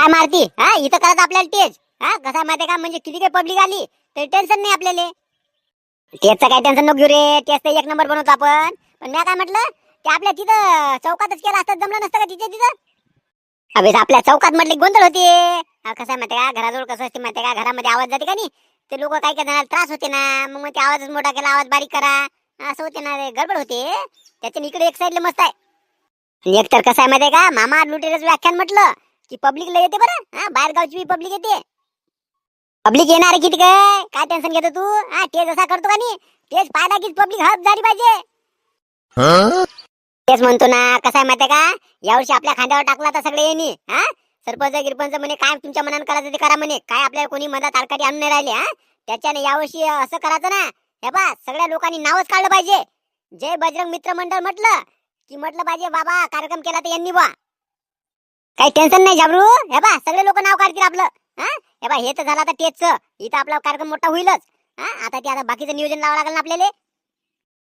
काय मारती हा इथं करायचं आपल्याला तेच हा कसा माहिती का म्हणजे किती काही पब्लिक आली तरी टेन्शन नाही आपल्याला तेच काय टेन्शन नको घेऊ रे तेच तर एक नंबर बनवतो आपण पण मी काय म्हटलं ते आपल्या तिथं चौकातच केलं असतं जमलं नसतं का तिथे तिथं अबे आपल्या चौकात म्हटले गोंधळ होते कसं माहिती का घराजवळ कसं असते माहिती का घरामध्ये आवाज जाते का नाही ते लोक काय करणार त्रास होते ना मग ते आवाजच मोठा केला आवाज बारीक करा असं होते ना रे गडबड होते त्याच्या इकडे एक साईडला मस्त आहे एक तर कसं आहे माहिती का मामा लुटेरच व्याख्यान म्हटलं की पब्लिक लय येते बरं हा बाहेर गावची पब्लिक येते पब्लिक येणार आहे किती काय टेन्शन घेतो तू हा तेच असा करतो का नाही तेच पाहिला की पब्लिक हब झाली पाहिजे तेच म्हणतो ना कसं आहे माहिती का यावर्षी आपल्या खांद्यावर टाकला तर सगळे येणे हा सरपंच गिरपंच म्हणे काय तुमच्या मनानं करायचं ते करा म्हणे काय आपल्याला कोणी मदत तारकाटी आणून नाही राहिले हा त्याच्याने यावर्षी असं करायचं ना हे बा सगळ्या लोकांनी नावच काढलं पाहिजे जय बजरंग मित्र मंडळ म्हटलं की म्हटलं पाहिजे बाबा कार्यक्रम केला तर यांनी बा काही टेन्शन नाही झाबरू हे बा सगळे लोक नाव काढतील आपलं हा हे बा हे तर झालं आता तेच इथं आपला कार्यक्रम मोठा होईलच हा आता ते आता बाकीचं नियोजन लावावं लागेल ना आपल्याला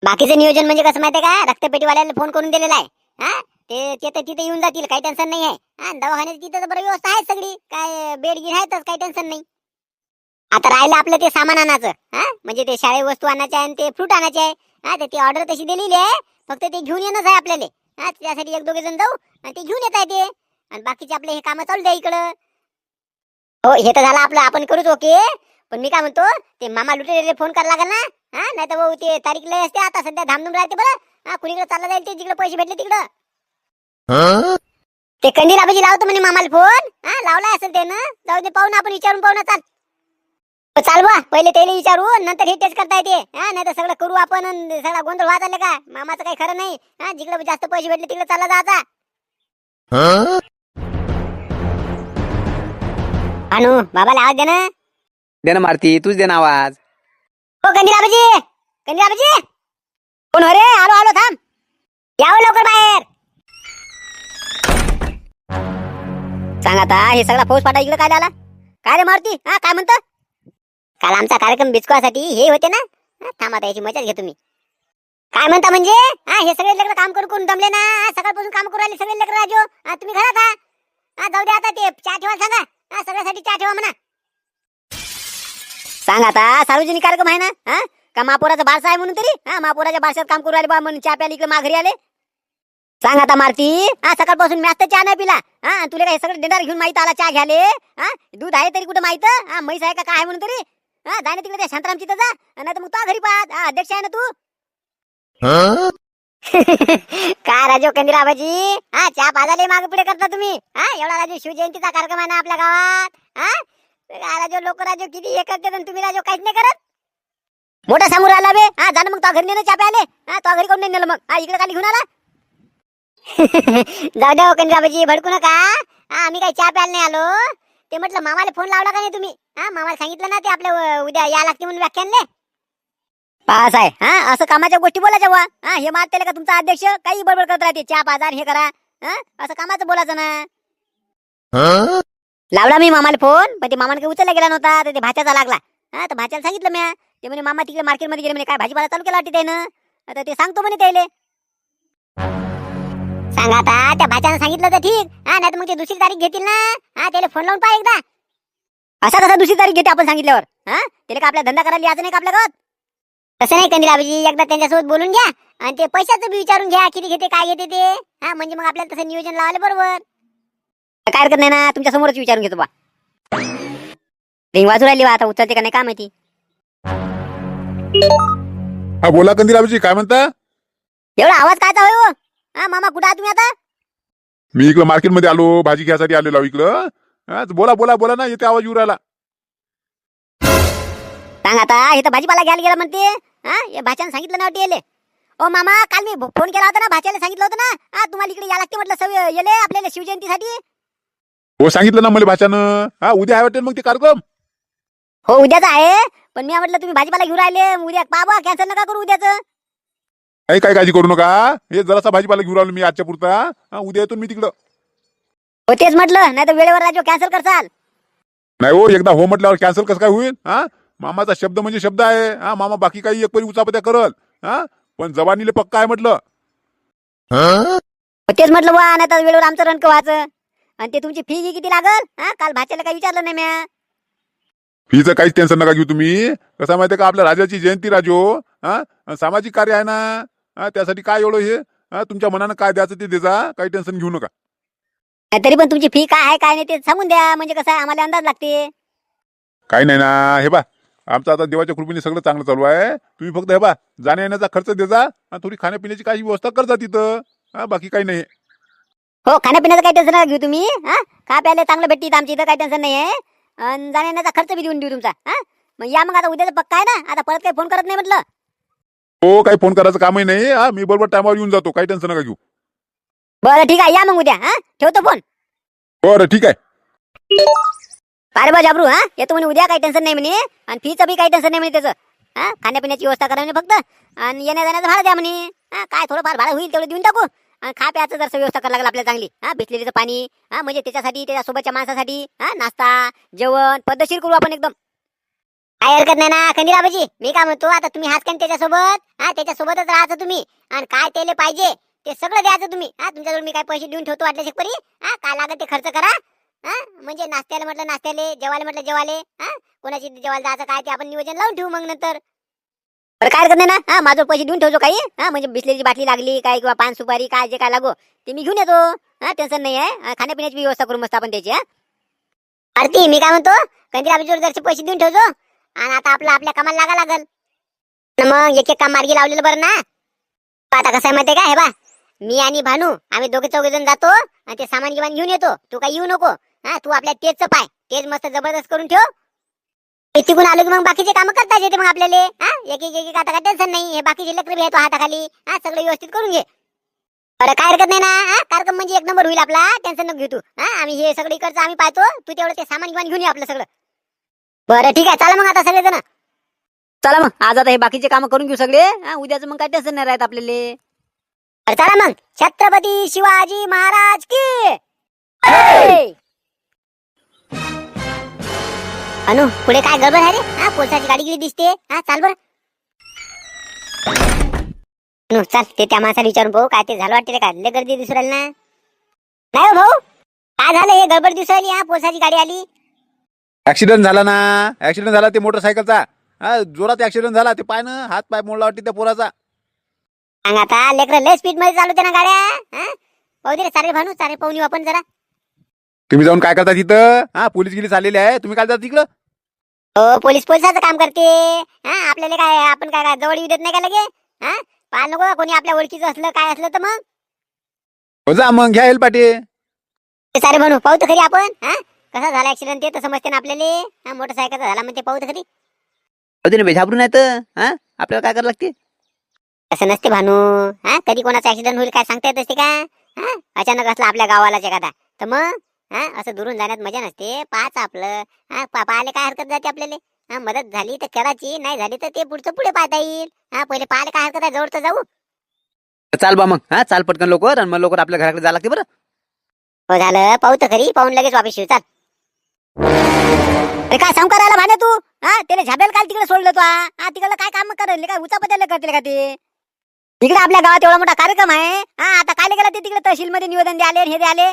बाकीचं नियोजन म्हणजे कसं माहितीये का रक्तपेटीवाल्याला फोन करून दिलेला आहे हा ते तर तिथे येऊन जातील काही टेन्शन नाही आहे हा दवाखान्यात तिथे तर बरं व्यवस्था आहे सगळी काय बेड गिड आहेतच काही टेन्शन नाही आता राहिलं आपलं ते सामान आणायचं हा म्हणजे ते शाळे वस्तू आणायचे आहे आणि ते फ्रूट आणायचे आहे हा ती ऑर्डर तशी दिलेली आहे फक्त ते घेऊन येणंच आहे आपल्याला हा त्यासाठी एक दोघे जण जाऊ आणि ते घेऊन येत आहे ते आणि बाकीचे आपले हे कामं चालू द्या इकडं हो हे तर झालं आपलं आपण करूच ओके पण मी काय म्हणतो ते मामा लुटेले फोन करायला लागेल ना हा नाही तर भाऊ ते तारीख लय असते आता सध्या धामधूम राहते बरं हा कुणीकडे चालला जाईल ते जिकडे पैसे भेटले तिकडं ते कंदील आबाजी लावतो म्हणे मामाला फोन हा लावला असेल ते ना जाऊ दे पाहू ना आपण विचारून पाहू ना चाल बा पहिले त्याला विचारू नंतर हे टेस्ट करता येते हा नाही तर सगळं करू आपण सगळा गोंधळ व्हायचा आले का मामाचं काही खरं नाही हा जिकडे जास्त पैसे भेटले तिकडे चालला जायचा अनु बाबाला आवाज दे ना मारती तूच दे ना आवाज हो कंदील आबाजी कोण हो रे आलो आलो थांब यावं लवकर बाहेर सांग आता हे सगळा फौज फाटा इकडे काय आला काय रे मारुती हा काय म्हणतं काल आमचा कार्यक्रम बिचकवासाठी हे होते ना थांब आता याची मजाच घे तुम्ही काय म्हणता म्हणजे हा हे सगळे लेकर काम करून दमले ना सकाळपासून काम करू राहिले सगळे लेकर राजो तुम्ही घरात हा जाऊ दे आता ते चहा ठेवायला सांगा हा सगळ्यासाठी चहा ठेवा म्हणा सांग आता सार्वजनिक कार्यक्रम आहे ना हा का महापौराचा बारसा आहे म्हणून तरी हा महापौराच्या बारशात काम करू राहिले बा म्हणून चहा प्यायला इकडे माघारी आले सांग आता मारती हा सकाळपासून मॅच तर चहा नाही पिला हा तुला काय सगळं डेंडार घेऊन माहित आला चहा घ्याले हा दूध आहे तरी कुठं माहित हा म्हैस आहे का काय म्हणून तरी हा जाय ना तिकडे त्या शांतारामची तर जा नाही तर मग तो घरी पाहत हा अध्यक्ष आहे ना तू काय राजू कंदिराबाजी हा चहा पाजाले मागे पुढे करता तुम्ही हा एवढा राजू शिवजयंतीचा कार्यक्रम आहे ना आपल्या गावात हा काय राजू लोक राजू किती हे करतात आणि तुम्ही राजू काहीच नाही करत मोठा समोर आला बे हा जा ना मग तो घरी नेलं चहा प्याले हा तो घरी कोण नाही नेलं मग हा इकडे खाली घेऊन आला जाऊ द्या कंदिराबाजी भडकू नका हा आम्ही काही चहा प्यायला नाही आलो ते म्हटलं मामाला फोन लावला का नाही तुम्ही हा मामाला सांगितलं ना ते आपल्या उद्या या लागते म्हणून व्याख्यानले पास आहे हा असं कामाच्या गोष्टी बोलायच्या वा हा हे मारतेले का तुमचा अध्यक्ष काही बडबड करत राहते चहा पाजार हे करा हा असं कामाचं बोलायचं ना लावला मी मामाला फोन पण ते मामाने काही उचलला गेला नव्हता तर ते भाच्याचा लागला हा तर भाच्याला सांगितलं मी ते म्हणे मामा तिकडे मार्केटमध्ये गेले म्हणे काय भाजीपाला चालू केला वाटते त्यानं आता ते सांगतो म्हणे त्याले सांगा आता त्या भाच्यानं सांगितलं तर ठीक हा नाही तर मग ते दुसरी तारीख घेतील ना हा त्याला फोन लावून पाहा एकदा असा कसा दुसरी तारीख घेते आपण सांगितल्यावर हा त्याला का आपला धंदा करायला यायचं नाही का आपल्या गावात तसं नाही कंदिराबाजी एकदा त्यांच्यासोबत बोलून घ्या आणि ते पैशाचं बी विचारून घ्या किती घेते काय घेते ते हा म्हणजे मग आपल्याला तसं नियोजन लावायला बरोबर काय हरकत नाही ना तुमच्या समोरच विचारून घेतो बा रिंग वाजू राहिली बा आता उचलते का नाही काय माहिती हा बोला कंदिराबाजी काय म्हणता एवढा आवाज कायचा होय हो हा मामा कुठं आहात तुम्ही आता मी इकडं मार्केटमध्ये आलो भाजी घ्यायसाठी आलेलो इकडं हा बोला बोला बोला ना येते आवाज येऊ राहिला सांग आता हे तर भाजीपाला घ्यायला गेला म्हणते हा या भाच्यानं सांगितलं ना वाटते ओ मामा काल मी फोन केला होता ना भाच्याला सांगितलं होतं ना हा तुम्हाला इकडे या लागते म्हटलं सवय येले आपल्याला शिवजयंतीसाठी हो सांगितलं ना मला भाच्यानं हा उद्या आहे वाटेल मग ते कार्यक्रम हो उद्याच आहे पण मी म्हटलं तुम्ही भाजीपाला घेऊन राहिले उद्या बाबा कॅन्सल नका करू उद्याचं काही काय काळजी करू नका हे जरासा भाजीपाला घेऊन राहिलो मी आजच्या पुरता हा उद्या येतो मी तिकडं हो तेच म्हटलं नाही तर वेळेवर राजू कॅन्सल करसाल नाही हो एकदा हो म्हटल्यावर कॅन्सल कसं काय होईल हा मामाचा शब्द म्हणजे शब्द आहे हा मामा बाकी काही एक परी उचापत्या करल हा पण जवानीले पक्का आहे म्हटलं तेच म्हटलं बा नाही तर वेळेवर आमचं रणक व्हायचं आणि ते तुमची फी किती लागल? हा, काल भाच्याला काही विचारलं नाही म्या. फीचं काहीच टेन्शन नका घेऊ तुम्ही. कसं माहितीये का, आपल्या राजाची जयंती राजो. हा, अन सामाजिक कार्य आहे ना. हा, त्यासाठी काय एवढं हे. हा, तुमच्या मनानं काय द्यायचं ते द्यायचा, काही टेन्शन घेऊ नका. तरी पण तुमची फी काय आहे काय नाही ते सांगून द्या, म्हणजे कसं आहे, आम्हाला अंदाज लागते. काही नाही ना. हे बा, आमचं आता देवाच्या कृपेने सगळं चांगलं चालू आहे. तुम्ही फक्त हे बा, जाण्या येण्याचा खर्च द्यायचा आणि थोडी खाण्यापिण्याची काही व्यवस्था करता तिथं. हा, बाकी काही नाही. हो, खाण्यापिण्याचं काही टेन्शन नका घेऊ तुम्ही. हा, खा प्यायला चांगलं भेटते इथं आमच्या इथं, काही टेन्शन नाही आहे. आणि जाण्याचा खर्च बी देऊन देऊ तुमचा. हा, मग या मग आता उद्याचं पक्का आहे ना. आता परत काही फोन करत नाही म्हटलं. हो, काही फोन करायचं कामही नाही. हा, मी बरोबर टायमावर येऊन जातो, काही टेन्शन नका घेऊ. बरं ठीक आहे, या मग उद्या. हा, ठेवतो फोन. बरं ठीक आहे. अरे बा जाबरू, हा येतो म्हणे उद्या, काही टेन्शन नाही म्हणे. आणि फीचं बी काही टेन्शन नाही म्हणे त्याचं. हा, खाण्यापिण्याची व्यवस्था करा म्हणे फक्त. आणि येण्या जाण्याचं भाडं द्या म्हणे. हा, काय थोडंफार भाडं होईल तेवढं देऊन टाकू. आणि खा प्यायचं जर व्यवस्था करायला लागेल आपल्याला चांगली. हा, बिसलेरीचं पाणी. हा, म्हणजे त्याच्यासाठी त्याच्यासोबतच्या माणसासाठी हा नाश्ता जेवण पद्धतशीर करू आपण एकदम. काय हरकत नाही ना खंडीराबाजी. मी काय म्हणतो, आता तुम्ही हात कान त्याच्यासोबत. हा, त्याच्यासोबतच राहायचं तुम्ही. आणि काय त्याला पाहिजे ते सगळं द्यायचं तुम्ही. हा, तुमच्याजवळ मी काय पैसे देऊन ठेवतो वाटल्या शेकपरी. हा, काय लागत ते खर्च करा. हा, म्हणजे नाश्त्याला म्हटलं नाश्त्याले, जेवायला म्हटलं जेवाले. हा, कोणाची जेवायला जायचं काय ते आपण नियोजन लावून ठेवू मग नंतर. बरं काय हरकत नाही ना. हा, माझं पैसे देऊन ठेवतो काही. हा, म्हणजे बिस्लेरीची बाटली लागली काय किंवा पान सुपारी काय जे काय लागो ते मी घेऊन येतो. हा, टेन्शन नाही आहे. खाण्यापिण्याची व्यवस्था करू मस्त आपण त्याची. हा, आरती मी काय म्हणतो, खंडीराबाजीवर जरसे पैसे देऊन ठेवतो. आणि आता आपल्या कामाला लागा लागल. मग एक एक काम मार्गी लावलेलं बरं ना. आता कसं आहे माहितीये का, हे बा मी आणि भानू आम्ही दोघे चौघे जण जातो आणि ते सामान गिमान घेऊन येतो. तू काही येऊ नको. हा, तू आपल्या तेजचं पाय, तेज मस्त जबरदस्त करून ठेव. ते तिकून आलो की मग बाकीचे काम करता येते मग आपल्याला. हा, एक एक एक आता काय टेन्शन नाही. हे बाकीचे लेकर बी येतो हाताखाली. हा, सगळं व्यवस्थित करून घे. अरे काय हरकत नाही ना. हा, कार्यक्रम म्हणजे एक नंबर होईल आपला, टेन्शन नको घेऊ तू. हा, आम्ही हे सगळं इकडचं आम्ही पाहतो. तू तेवढं ते सामान गिमान घेऊन ये आपलं सगळं. बरं ठीक आहे, चला मग आता सगळेजण. चला मग आज आता हे बाकीचे काम करून घेऊ सगळे. हा, उद्याचं मग काय टेन्शन नाही राहत आपल्याला. अरे चला मग, छत्रपती शिवाजी महाराज की जय. अनु पुढे काय गडबड आहे रे? हा, पोलिसाची गाडी गेली दिसते. हा, चाल बर. अनु चाल, ते त्या माणसाला विचारून भाऊ काय ते झालं वाटते का, लय गर्दी दिसू राहिली ना. नाही हो भाऊ, काय झालं हे गडबड दिसू राहिली? हा, पोलिसाची गाडी आली. ऍक्सिडेंट झाला ना. ऍक्सिडेंट झाला ते मोटरसायकलचा. हा, जोरात ऍक्सिडेंट झाला. ते पाय ना, हात पाय मोडला वाटते त्या पोराचा. सांग आता, लेकर लय स्पीड मध्ये चालवते ना गाड्या. हा, पाहू दे रे सारे भानू, सारे पाहून येऊ आपण जरा. तुम्ही जाऊन काय करता तिथं? हा, पोलीस गिलीस आलेले आहे. तुम्ही काय जाता तिकडं? हो, पोलिसाचं काम करते. हा, आपल्याला काय आपण काय जवळ येऊ देत नाही का लगे. हा, पाहा नको कोणी आपल्या ओळखीचं असलं काय असलं तर मग. हो, जा मग घ्या हेलपाटे. ते सारे म्हणू पाहू तर खरी आपण. हा, कसा झाला ऍक्सिडेंट ते तर समजते ना आपल्याला. हा, मोटरसायकलचा झाला म्हणजे पाहू तर खरी. अजून घाबरून नाही तर. हा, आपल्याला काय करावं लागते? असं नसते भानू. हा, कधी कोणाचा ऍक्सिडेंट होईल काय सांगता येत असते का. हा, अचानक असला आपल्या गावालाच एखादा तर मग. हा, असं दुरून जाण्यात मजा नसते. पाहायचं आपलं. हा, पाहायला काय हरकत जाते आपल्याला. हा, मदत झाली तर करायची, नाही झाली तर ते पुढचं पुढे पाहता येईल. हा, पहिले पाहायला काय हरकत आहे, जवळ तर जाऊ. चाल बा मग. हा, चाल पटकन लवकर आणि मग लवकर आपल्या घराकडे जायला लागते बरं. हो झालं, पाहू तर खरी, पाहून लगेच वापिस येऊ. चाल. अरे काय सांग करायला भाने तू. हा, त्याला झाबेल काल तिकडे सोडलं तू. हा, तिकडलं काय काम करेल काय, उचापत्याला करतील का ते. तिकडे आपल्या गावात एवढा मोठा कार्यक्रम आहे. हा, आता काय गेला ते तिकडे तहसील मध्ये निवेदन द्याले हे द्याले.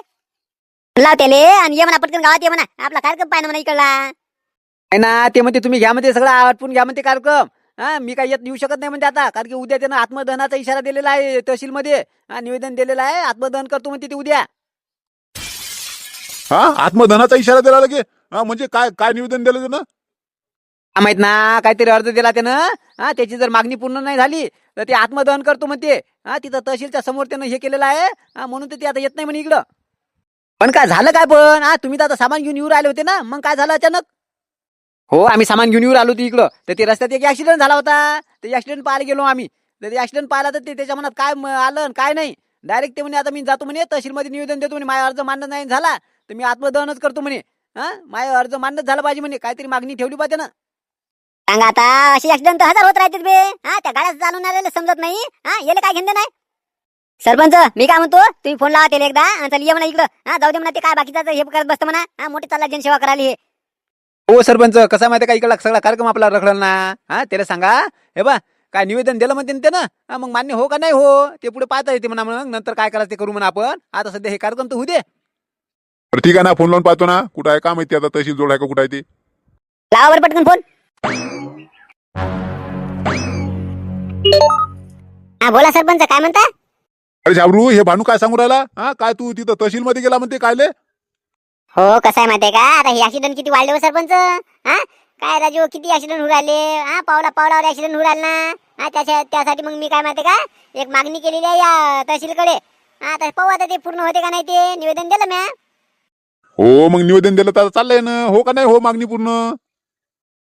लाव त्याले आणि ये म्हणा पटकन गावात ये म्हणा, आपला कार्यक्रम पाहिजे म्हणा इकडला. आहे ना, ते म्हणते तुम्ही घ्या म्हणते सगळं आटपून घ्या म्हणते कार्यक्रम. हा, मी काय येऊ शकत नाही म्हणते आता, कारण की उद्या त्यानं आत्मदहनाचा इशारा दिलेला आहे तहसील मध्ये. हा, निवेदन दिलेलं आहे, आत्मदहन करतो म्हणते ते उद्या. हा, आत्मधनाचा इशारा दिला लगे. हा, म्हणजे काय काय निवेदन दिलं त्यानं? माहित ना, काहीतरी अर्ज दिला त्यानं. हा, त्याची जर मागणी पूर्ण नाही झाली तर ते आत्मदहन करतो म्हणते. हा, तिथं तहसीलच्या समोर त्यानं हे केलेलं आहे. हा, म्हणून तर ते आता येत नाही म्हणे इकडं. पण काय झालं काय पण. हा, तुम्ही तर आता सामान घेऊन येऊ राहिले होते ना, मग काय झालं अचानक? हो, आम्ही सामान घेऊन येऊ आलो होतो इकडं, तर ते रस्त्यात एक ऍक्सिडेंट झाला होता. ते ऍक्सिडेंट पाहायला गेलो आम्ही. तर ते ऍक्सिडेंट पाहिला तर ते त्याच्या मनात काय आलं आणि काय नाही. डायरेक्ट ते म्हणे आता मी जातो म्हणे तहसीलमध्ये निवेदन देतो म्हणे, माझा अर्ज मान्य नाही झाला तर मी आत्मदहनच करतो म्हणे. हा, माझा अर्ज मान्य झाला पाहिजे म्हणे, काहीतरी मागणी ठेवली पाहिजे ना. सांग आता, अशी ऍक्सिडेंट हजार होत राहतात बे. हा, त्या गाड्या चालवणाऱ्याला समजत नाही. हा, याला काय घेणं नाही. सरपंच मी काय म्हणतो, तुम्ही फोन लावा त्याला एकदा आणि चल ये म्हणा इकडं. हा, जाऊ दे म्हणा, ते काय बाकीचं हे करत बसतं म्हणा. हा, मोठी चालला जनसेवा करायला हे. हो सरपंच, कसा माहिती का, इकडला सगळा कार्यक्रम आपला रखडला ना. हा, त्याला सांगा हे बा काय निवेदन दिलं म्हणते ना त्यानं. हा, मग मान्य हो का नाही हो ते पुढे पाहता येते म्हणा. मग नंतर काय करायचं ते करू म्हणा आपण. आता सध्या हे कार्यक्रम तर होऊ दे. बरं ठीक आहे ना, फोन लावून पाहतो ना, कुठं आहे का माहिती आता, तहसील जोड आहे का कुठं आहे ते. लावा बरं पटकन फोन. हा बोला सरपंच, काय म्हणता? अरे झाबरू, हे भानू काय सांगू राहिला? हा, काय तू तिथं तहसील मध्ये गेला म्हणते कायले? हो कसं आहे माहितीये का, आता हे ऍक्सिडेंट किती वाढले हो सरपंच. हा काय राजू, किती ऍक्सिडेंट होऊ राहिले. हा पावलावर ऍक्सिडेंट होऊ राहिले ना. हा त्यासाठी मग मी काय माहितीये का, एक मागणी केलेली आहे या तहसीलकडे. हा आता पाहू आता ते पूर्ण होते का नाही, ते निवेदन दिलं म्या. हो, मग निवेदन दिलं तर चाललंय ना, हो का नाही हो मागणी पूर्ण?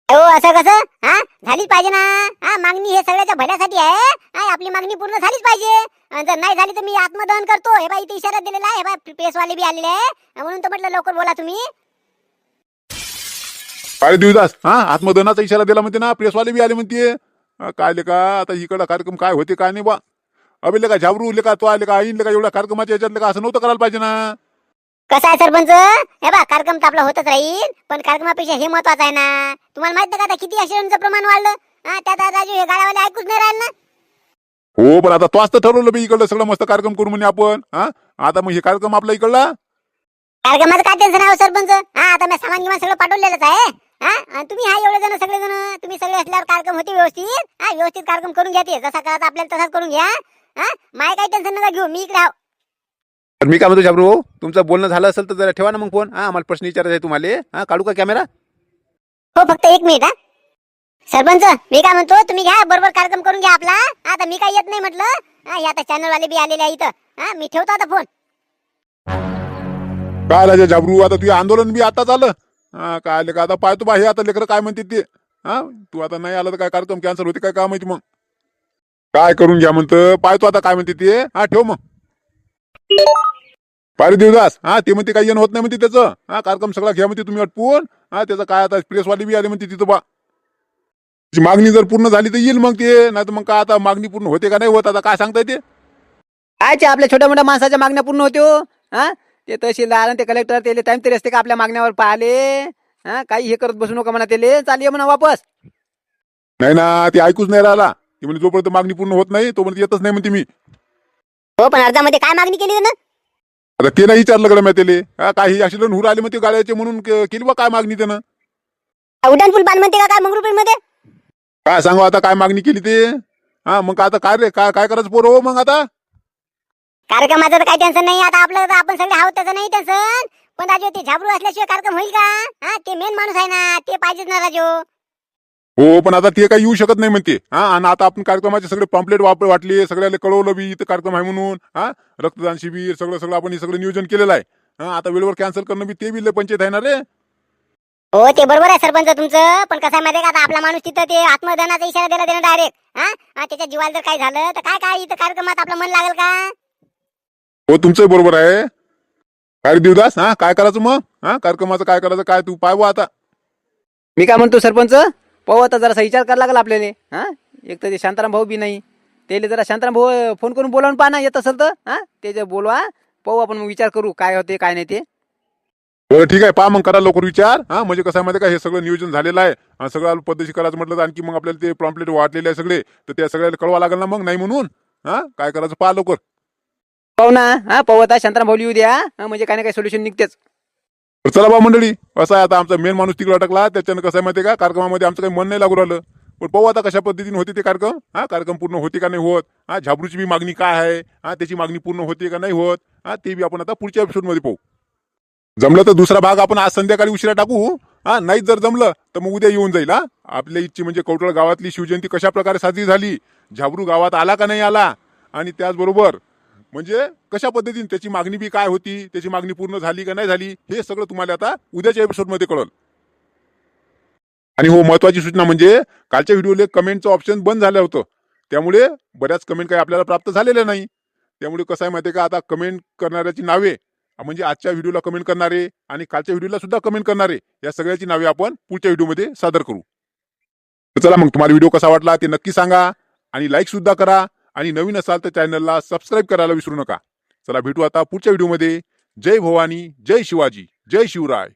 हो असं कसं, हा झालीच पाहिजे ना. हा मागणी हे सगळ्याच्या भल्यासाठी आहे. हा आपली मागणी पूर्ण झालीच पाहिजे. आणि जर नाही झाली तर मी आत्मदहन करतो. हे बाई इथे इशारा दिलेला आहे. हे बाई प्रेसवाले बी आलेले आहे, म्हणून तर म्हटलं लवकर बोला तुम्ही. काय देवदास, हा आत्मदहनाचा इशारा दिला म्हणते ना, प्रेसवाले बी आले म्हणते. काय लेका आता इकडला कार्यक्रम काय होते काय नाही बा. अबे लेका झाबरू, लेका तो आले का आईन लेका, एवढ्या कार्यक्रमाच्या याच्यात लेका असं नव्हतं करायला पाहिजे ना. कसं आहे सरपंच, हे बा कार्यक्रम तर आपला होतच राहील, पण कार्यक्रमापेक्षा हे महत्वाचं आहे ना. तुम्हाला माहित नाही का आता किती ऍक्सिडेंटचं प्रमाण वाढलं. हा त्यात राजू हे गाड्यावाले ऐकूच नाही राहिले ना. हो, पण आता तो असतं ठरवलं बी इकडलं सगळं मस्त कार्यक्रम करू म्हणे आपण. हा आता मग हे कार्यक्रम आपला इकडला. कार्यक्रमाचं काय टेन्शन आहे हो सरपंच. हा आता मी सामान गिमान सगळं पाठवलेलंच आहे. हा आणि तुम्ही हा एवढे जण सगळे जण तुम्ही सगळे असल्यावर कार्यक्रम होते व्यवस्थित. हा व्यवस्थित कार्यक्रम करून घ्या, ते जसा करायचा आपल्याला तसाच करून घ्या. हा माय काही टेन्शन नका घेऊ, मी इकडे आहो. तर मी काय म्हणतो झाबरू, तुमचं बोलणं झालं असेल तर जरा ठेवा ना मग फोन. हा आम्हाला प्रश्न विचारायचा आहे तुम्हाला. हा काढू का कॅमेरा? हो फक्त एक मिनिट. हा सरपंच मी काय म्हणतो, तुम्ही घ्या बरोबर कार्यक्रम करून घ्या आपला. आता मी काही येत नाही म्हटलं. हा हे आता चॅनल वाले बी आलेले आहे इथं. हा मी ठेवतो आता फोन. काय राजा झाबरू, आता तुझे आंदोलन बी आता झालं. हा काय लेका, आता पाहतो बा हे आता लेकर काय म्हणते ते. हा तू आता नाही आला तर काय कार्यक्रम कॅन्सल होते काय माहिती. मग काय करून घ्या म्हणतं, पाहतो आता काय म्हणते ते. हा ठेव मग. पारे देवदास, हा ते म्हणते काही येणं होत नाही म्हणते त्याचं. हा कार्यक्रम सगळा घ्या म्हणते तुम्ही अटपून. हा त्याचं काय आता प्रेसवाली बी आली म्हणते तिथं बा. त्याची मागणी जर पूर्ण झाली तर येईल मग ते, नाही तर मग काय आता मागणी पूर्ण होते का नाही होत, आता काय सांगता येते. काय ते आपल्या छोट्या मोठ्या माणसाच्या मागण्या पूर्ण होते हो. हा ते तहसीलदार आणि ते कलेक्टर त्याला टाइम तरी असते का आपल्या मागण्यावर पाहिले. हा काही हे करत बसू नका म्हणा, त्याले चाल ये म्हणा वापस. नाही ना, ते ऐकूच नाही राहिला. ते म्हणजे जोपर्यंत मागणी पूर्ण होत नाही तोपर्यंत येतच नाही म्हणते मी. हो पण अर्जामध्ये काय मागणी केली ना? आता ते नाही विचारलं कडे मी त्याले. हा काही ऍक्सिडेंट होऊ आले मग ते गाड्याचे म्हणून केली बा काय मागणी त्यानं. उड्डाण पूल बांध म्हणते का काय मंगरुळपीरमध्ये? काय सांगू आता काय मागणी केली ते. हा मग आता काय रे, काय काय करायचं पोरं हो मग आता. कार्यक्रमाचं तर काही टेन्शन नाही. आता आपलं तर आपण सगळे आहोत, त्याचं नाही टेन्शन. पण राजू ते झाबरू असल्याशिवाय कार्यक्रम होईल का? हा ते मेन माणूस आहे ना, ते पाहिजेच ना राजू. हो पण आता ते काही येऊ शकत नाही म्हणते. हा आणि आता आपण कार्यक्रमाचे सगळे पॉम्पलेट वाटले, सगळ्याला कळवलं बी इथं कार्यक्रम आहे म्हणून. हा रक्तदान शिबिर सगळं सगळं आपण हे सगळं नियोजन केलेलं आहे. हा आता वेळेवर कॅन्सल करणं बी ते बी पंचायत आहे ना रे. हो ते बरोबर आहे सरपंच तुमचं, पण कसं आहे माहिती का, आता आपला माणूस तिथं ते आत्मदानाचा इशारा दिला त्यानं डायरेक्ट. हा त्याच्या जीवाला जर काय झालं तर काय इथं कार्यक्रमात आपलं मन लागेल का? हो तुमचं बरोबर आहे. काय रे देवदास, हा काय करायचं मग? हा कार्यक्रमाचं काय करायचं काय तू पाय बुवा आता. मी काय म्हणतो सरपंच, पाहू आता जरासा विचार करायला लागला आपल्याला. हा एक तर ते शांताराम भाऊ बी नाही, त्याला जरा शांताराम भाऊ फोन करून बोलावून पहा ना, येत असेल तर. हा ते जे बोलवा, पाहू आपण मग विचार करू काय होते काय नाही ते. बरं ठीक आहे, पहा मग करा लवकर विचार. हा म्हणजे कसं आहे माहिती का, हे सगळं नियोजन झालेलं आहे. सगळं पद्धतशीर करायचं म्हटलं तर आणखी मग आपल्याला ते पॉम्पलेट वाटलेले आहे सगळे, तर त्या सगळ्याला कळवा लागेल ना मग नाही म्हणून. हा काय करायचं पहा लवकर. पाहू ना. हा पाहू आता शांताराम भाऊ येऊ द्या. म्हणजे काय ना काय सोल्युशन निघतेच. तर चला बा मंडळी, असं आहे आता आमचा मेन माणूस तिकडे अटकला. त्याच्यानं कसं आहे माहिती का, कार्यक्रमामध्ये आमचं काही मन नाही लागू राहिलं. पण पाहू आता कशा पद्धतीने होते ते कार्यक्रम. हा कार्यक्रम पूर्ण होते का नाही होत. हा झाबरूची बी मागणी काय आहे, हा त्याची मागणी पूर्ण होते का नाही होत. हा ते बी आपण आता पुढच्या एपिसोडमध्ये पाहू. जमलं तर दुसरा भाग आपण आज संध्याकाळी उशिरा टाकू. हा नाही जर जमलं तर मग उद्या येऊन जाईल. हा आपल्या इच्छी म्हणजे कवठळ गावातली शिवजयंती कशा प्रकारे साजरी झाली, झाबरू गावात आला का नाही आला, आणि त्याचबरोबर म्हणजे कशा पद्धतीने त्याची मागणी बी काय होती, त्याची मागणी पूर्ण झाली का नाही झाली, हे सगळं तुम्हाला आता उद्याच्या एपिसोडमध्ये कळलं. आणि हो महत्वाची सूचना म्हणजे कालच्या व्हिडिओला कमेंटचं ऑप्शन बंद झालं होतं, त्यामुळे बऱ्याच कमेंट काही आपल्याला प्राप्त झालेल्या नाही. त्यामुळे कसं आहे माहिती का, आता कमेंट करणाऱ्याची नावे म्हणजे आजच्या व्हिडिओला कमेंट करणारे आणि कालच्या व्हिडिओला सुद्धा कमेंट करणारे, या सगळ्याची नावे आपण पुढच्या व्हिडिओमध्ये सादर करू. तर चला मग, तुम्हाला व्हिडिओ कसा वाटला ते नक्की सांगा आणि लाईक सुद्धा करा. आणि नवीन असाल तर चॅनलला सबस्क्राईब करायला विसरू नका. चला भेटू आता पुढच्या व्हिडिओमध्ये. जय भवानी, जय शिवाजी, जय शिवराय.